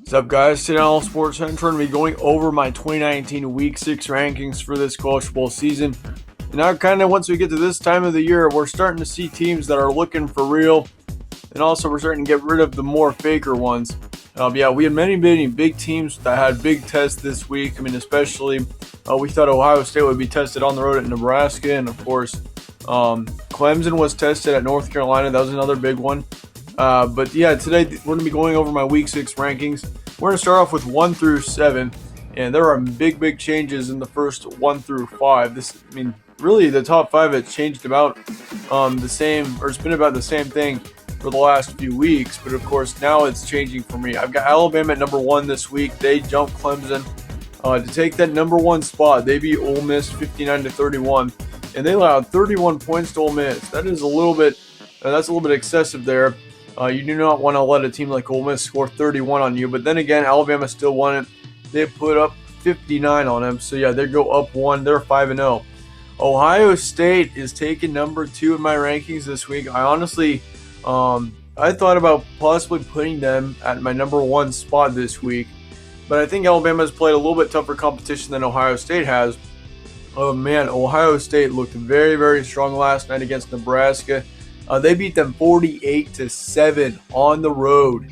What's up, guys? Today on All Sports Central, I'm going to be going over my 2019 Week 6 rankings for this college football season. And now, once we get to this time of the year, we're starting to see teams that are looking for real, and also we're starting to get rid of the more faker ones. We had many big teams that had big tests this week. Especially we thought Ohio State would be tested on the road at Nebraska, and of course, Clemson was tested at North Carolina. That was another big one. Today we're going to be going over my Week 6 rankings. We're going to start off with 1 through 7, and there are big changes in the first 1 through 5. Really the top 5 has changed about the same, or it's been about the same thing for the last few weeks, but of course now it's changing for me. I've got Alabama at number 1 this week. They jumped Clemson to take that number 1 spot. They beat Ole Miss 59-31, and they allowed 31 points to Ole Miss. That's a little bit excessive there. You do not want to let a team like Ole Miss score 31 on you, but then again, Alabama still won it. They put up 59 on them, so yeah, they go up 1. They're 5-0. Ohio State is taking number 2 in my rankings this week. I honestly, I thought about possibly putting them at my number 1 spot this week, but I think Alabama's played a little bit tougher competition than Ohio State has. Oh man, Ohio State looked very strong last night against Nebraska. They beat them 48-7 on the road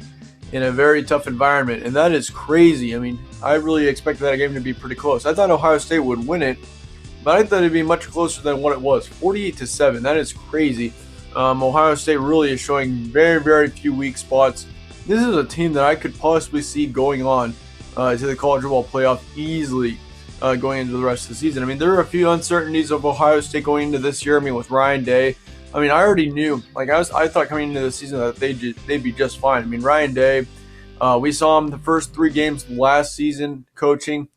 in a very tough environment, and that is crazy. I really expected that game to be pretty close. I thought Ohio State would win it, but I thought it'd be much closer than what it was. 48-7. That is crazy. Ohio State really is showing very few weak spots. This is a team that I could possibly see going on to the college football playoff easily going into the rest of the season. There are a few uncertainties of Ohio State going into this year. With Ryan Day. I already knew, I thought coming into the season that they'd be just fine. Ryan Day, we saw him the first 3 games last season coaching,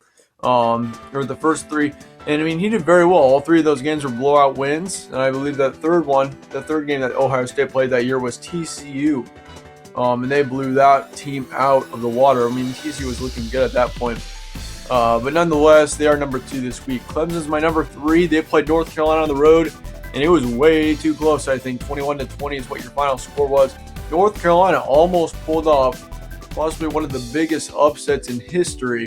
or the first 3, and he did very well. All 3 of those games were blowout wins, and I believe the third game that Ohio State played that year was TCU, and they blew that team out of the water. TCU was looking good at that point. But nonetheless, they are number 2 this week. Clemson's my number 3. They played North Carolina on the road, and it was way too close. I think 21-20 is what your final score was. North Carolina almost pulled off possibly one of the biggest upsets in history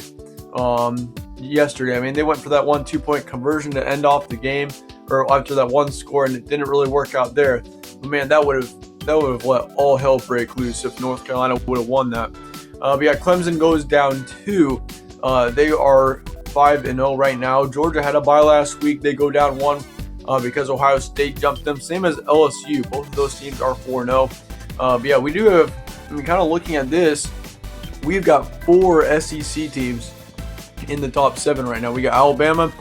yesterday. They went for that 1 2-point conversion to end off the game, or after that one score, and it didn't really work out there. But man, that would have let all hell break loose if North Carolina would have won that. Clemson goes down 2. They are 5-0 right now. Georgia had a bye last week. They go down 1. Because Ohio State jumped them. Same as LSU. Both of those teams are 4-0. We do have, looking at this, we've got 4 SEC teams in the top 7 right now. We got Alabama,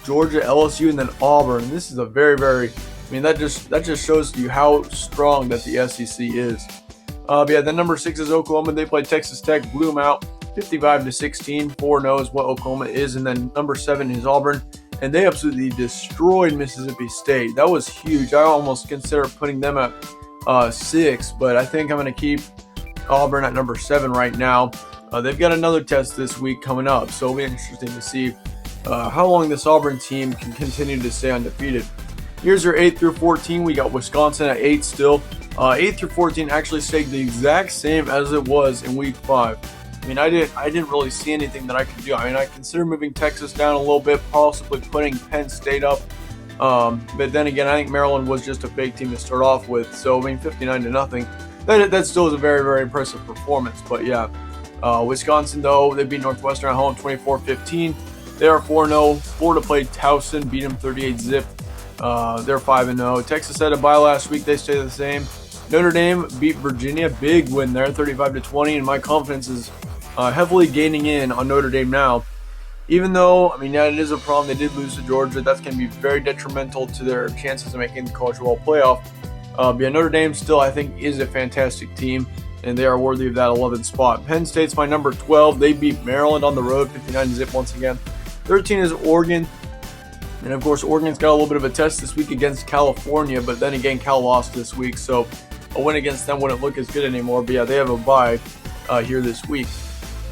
Georgia, LSU, and then Auburn. This is a very that just shows you how strong that the SEC is. Then number 6 is Oklahoma. They played Texas Tech, blew them out 55-16. 4-0 is what Oklahoma is. And then number 7 is Auburn. And they absolutely destroyed Mississippi State. That was huge. I almost consider putting them at 6, but I think I'm going to keep Auburn at number 7 right now. They've got another test this week coming up, so it'll be interesting to see how long this Auburn team can continue to stay undefeated. Here's your 8 through 14. We got Wisconsin at 8 still. 8 through 14 actually stayed the exact same as it was in Week 5. I didn't really see anything that I could do. I consider moving Texas down a little bit, possibly putting Penn State up. But then again, I think Maryland was just a fake team to start off with. So, 59-0. That still is a very impressive performance. But yeah, Wisconsin, though, they beat Northwestern at home 24-15. They are 4-0. Florida played Towson, beat them 38-zip. They're 5-0. Texas had a bye last week. They stay the same. Notre Dame beat Virginia. Big win there, 35-20. And my confidence is heavily gaining in on Notre Dame now. Even though, it is a problem. They did lose to Georgia. That's going to be very detrimental to their chances of making the college football playoff. Notre Dame still, I think, is a fantastic team, and they are worthy of that 11th spot. Penn State's my number 12. They beat Maryland on the road, 59-zip once again. 13 is Oregon. And, of course, Oregon's got a little bit of a test this week against California, but then again, Cal lost this week, so a win against them wouldn't look as good anymore. But, yeah, they have a bye here this week.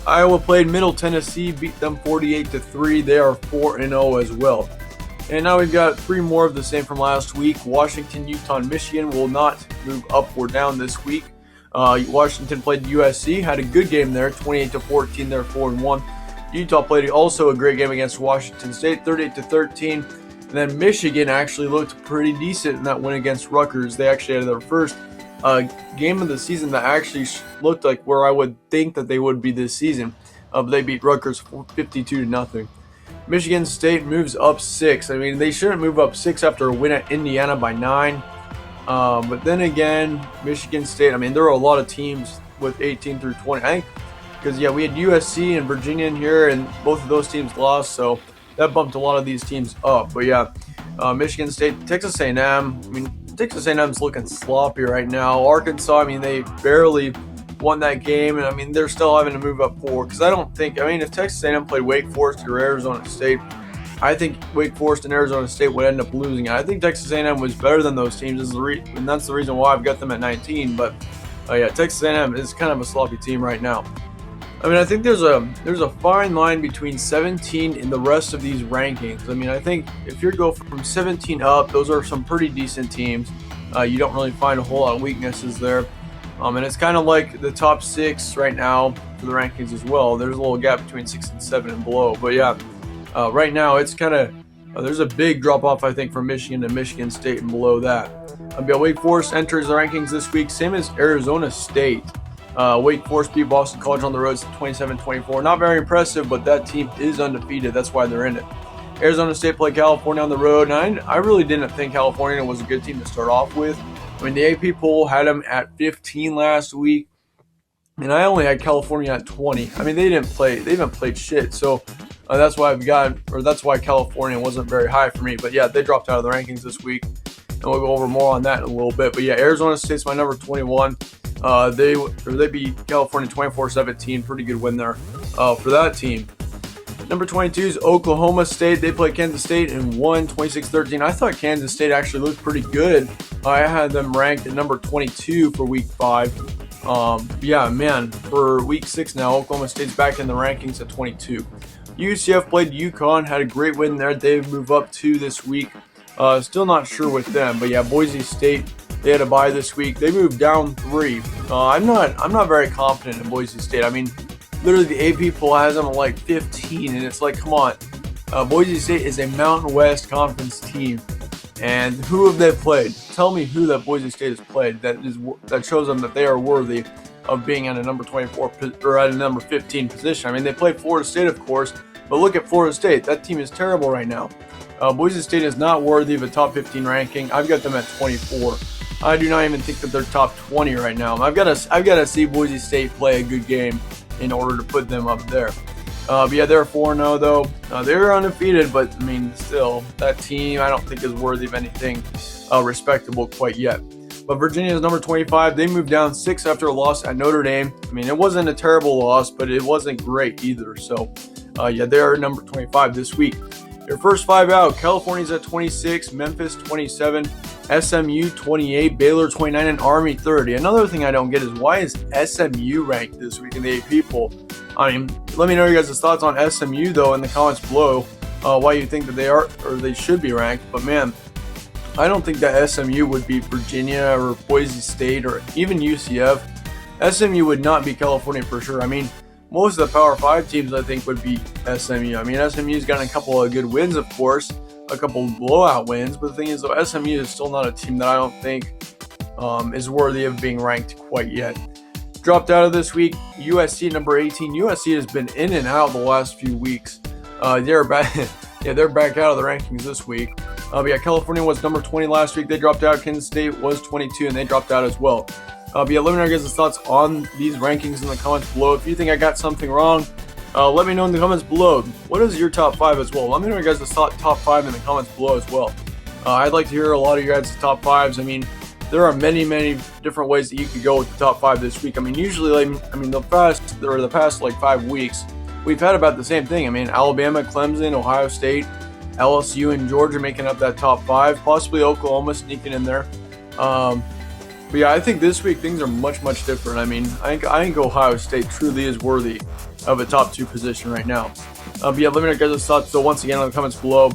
Iowa played Middle Tennessee, beat them 48-3. They are 4-0 as well. And now we've got 3 more of the same from last week. Washington, Utah, and Michigan will not move up or down this week. Washington played USC, had a good game there, 28-14. They're 4-1. Utah played also a great game against Washington State, 38-13. And then Michigan actually looked pretty decent in that win against Rutgers. They actually had their first game of the season that actually looked like where I would think that they would be this season. But they beat Rutgers 52-0. Michigan State moves up 6. I mean, they shouldn't move up 6 after a win at Indiana by 9. But then again, Michigan State, I mean, there are a lot of teams with 18 through 20. I think because, we had USC and Virginia in here, and both of those teams lost, so that bumped a lot of these teams up. But, Michigan State, Texas A&M, I mean, Texas A&M's looking sloppy right now. Arkansas, I mean, they barely won that game, and, I mean, they're still having to move up 4 because I don't think, I mean, if Texas A&M played Wake Forest or Arizona State, I think Wake Forest and Arizona State would end up losing. I think Texas A&M was better than those teams, and that's the reason why I've got them at 19. But Texas A&M is kind of a sloppy team right now. I mean, I think there's a fine line between 17 and the rest of these rankings. I mean, I think if you go from 17 up, those are some pretty decent teams. You don't really find a whole lot of weaknesses there. And it's kind of like the top 6 right now for the rankings as well. There's a little gap between 6 and 7 and below. But right now it's kind of there's a big drop off, I think, from Michigan to Michigan State and below that. Wake Forest enters the rankings this week, same as Arizona State. Wake Forest beat Boston College on the road 27-24. Not very impressive, but that team is undefeated. That's why they're in it. Arizona State played California on the road, and I really didn't think California was a good team to start off with. I mean, the AP poll had them at 15 last week, and I only had California at 20. I mean, they haven't played shit, so that's why that's why California wasn't very high for me. But they dropped out of the rankings this week, and we'll go over more on that in a little bit. But Arizona State's my number 21. They beat California 24-17. Pretty good win there for that team. Number 22 is Oklahoma State. They played Kansas State and won 26-13. I thought Kansas State actually looked pretty good. I had them ranked at number 22 for week 5. For week 6 now, Oklahoma State's back in the rankings at 22. UCF played UConn, had a great win there. They move up 2 this week. Still not sure with them, but Boise State, they had a bye this week. They moved down 3. I'm not very confident in Boise State. I mean, literally the AP poll has them at like 15, and it's like, come on. Boise State is a Mountain West Conference team, and who have they played? Tell me who that Boise State has played that shows them that they are worthy of being at a number 24 or at a number 15 position. I mean, they played Florida State, of course, but look at Florida State. That team is terrible right now. Boise State is not worthy of a top 15 ranking. I've got them at 24. I do not even think that they're top 20 right now. I've got to see Boise State play a good game in order to put them up there. They're 4-0 though. They're undefeated, but I mean, still, that team I don't think is worthy of anything respectable quite yet. But Virginia is number 25. They moved down 6 after a loss at Notre Dame. I mean, it wasn't a terrible loss, but it wasn't great either. So, they are number 25 this week. Your first 5 out: California's at 26, Memphis 27, SMU 28, Baylor 29, and Army 30. Another thing I don't get is why is SMU ranked this week in the AP poll? I mean, let me know your guys' thoughts on SMU though in the comments below. Why you think that they are or they should be ranked? But man, I don't think that SMU would beat Virginia or Boise State or even UCF. SMU would not beat California for sure. I mean, most of the Power 5 teams I think would beat SMU. I mean, SMU's gotten a couple of good wins, of course, a couple blowout wins, but the thing is, though, SMU is still not a team that I don't think is worthy of being ranked quite yet. Dropped out of this week, USC number 18. USC has been in and out the last few weeks. They're back. They're back out of the rankings this week. California was number 20 last week. They dropped out. Kansas State was 22, and they dropped out as well. Let me know your guys' thoughts on these rankings in the comments below. If you think I got something wrong, let me know in the comments below. What is your top 5 as well? Let me know your guys' top 5 in the comments below as well. I'd like to hear a lot of your guys' top 5s. I mean, there are many different ways that you could go with the top 5 this week. I mean, usually, the past like 5 weeks, we've had about the same thing. I mean, Alabama, Clemson, Ohio State, LSU, and Georgia making up that top 5. Possibly Oklahoma sneaking in there. I think this week things are much different. I mean, I think Ohio State truly is worthy of a top 2 position right now. Let me know your guys' thoughts though once again in the comments below.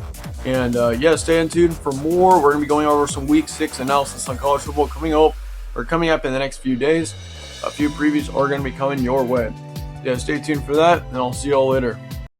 And stay tuned for more. We're going to be going over some week 6 analysis on college football coming up in the next few days. a few previews are going to be coming your way. Yeah, stay tuned for that, and I'll see y'all later.